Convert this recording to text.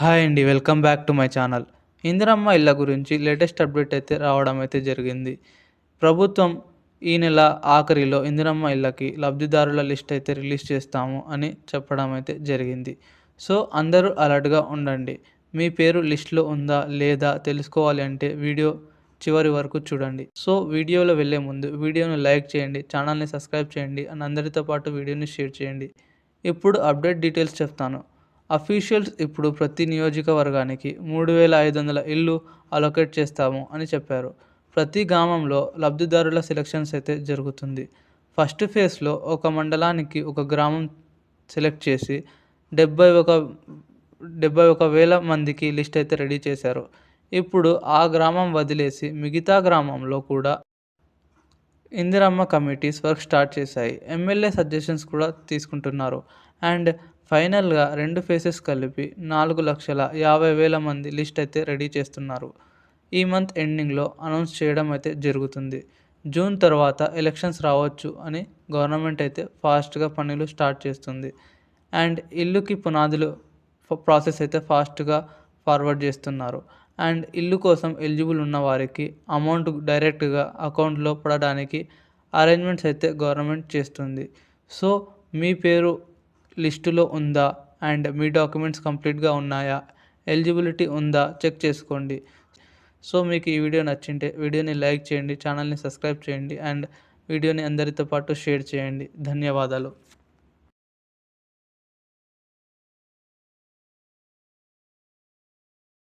Hi అండి. Welcome back to my channel. Indiramma ఇళ్ళ గురించి లేటెస్ట్ అప్డేట్ అయితే రావడం అయితే జరిగింది. ప్రభుత్వం ఈ నెల ఆఖరిలో ఇందిరమ్మ ఇళ్ళకి లబ్ధిదారుల లిస్ట్ అయితే రిలీజ్ చేస్తాము అని చెప్పడం అయితే జరిగింది. సో, అందరూ అలర్ట్‌గా ఉండండి. మీ పేరు లిస్ట్‌లో ఉందా? లేదా? తెలుసుకోవాలి అంటే వీడియో చివరి వరకు చూడండి. సో, వీడియోలో వెళ్ళే ముందు వీడియోని లైక్ చేయండి, ఛానల్‌ని సబ్స్క్రైబ్ చేయండి అండ్ అందరితో పాటు వీడియోని షేర్ చేయండి. ఇప్పుడు అప్డేట్ డీటెయిల్స్ చెప్తాను. అఫీషియల్స్ ఇప్పుడు ప్రతి నియోజకవర్గానికి 3,500 ఇళ్ళు అలొకేట్ చేస్తాము అని చెప్పారు. ప్రతి గ్రామంలో లబ్ధిదారుల సెలక్షన్స్ అయితే జరుగుతుంది. ఫస్ట్ ఫేజ్‌లో ఒక మండలానికి ఒక గ్రామం సెలెక్ట్ చేసి 71,000 మందికి లిస్ట్ అయితే రెడీ చేశారు. ఇప్పుడు ఆ గ్రామం వదిలేసి మిగతా గ్రామంలో కూడా ఇందిరమ్మ కమిటీస్ వర్క్ స్టార్ట్ చేశాయి. ఎమ్మెల్యే సజెషన్స్ కూడా తీసుకుంటున్నారు. అండ్ ఫైనల్‌గా 2 ఫేసెస్ కలిపి 4,50,000 మంది లిస్ట్ అయితే రెడీ చేస్తున్నారు. ఈ మంత్ ఎండింగ్‌లో అనౌన్స్ చేయడం అయితే జరుగుతుంది. జూన్ తర్వాత ఎలక్షన్స్ రావచ్చు అని గవర్నమెంట్ అయితే ఫాస్ట్‌గా పనులు స్టార్ట్ చేస్తుంది. అండ్ ఇల్లుకి పునాదులు ప్రాసెస్ అయితే ఫాస్ట్‌గా ఫార్వర్డ్ చేస్తున్నారు. అండ్ ఇల్లు కోసం ఎలిజిబుల్ ఉన్న వారికి అమౌంట్ డైరెక్ట్‌గా అకౌంట్‌లో పడడానికి అరేంజ్‌మెంట్స్ అయితే గవర్నమెంట్ చేస్తుంది. సో, మీ పేరు లిస్టులో ఉందా? అండ్ మీ డాక్యుమెంట్స్ కంప్లీట్‌గా ఉన్నాయా? ఎలిజిబిలిటీ ఉందా? చెక్ చేసుకోండి. సో, మీకు ఈ వీడియో నచ్చింటే వీడియోని లైక్ చేయండి, ఛానల్‌ని సబ్స్క్రైబ్ చేయండి అండ్ వీడియోని అందరితో పాటు షేర్ చేయండి. ధన్యవాదాలు.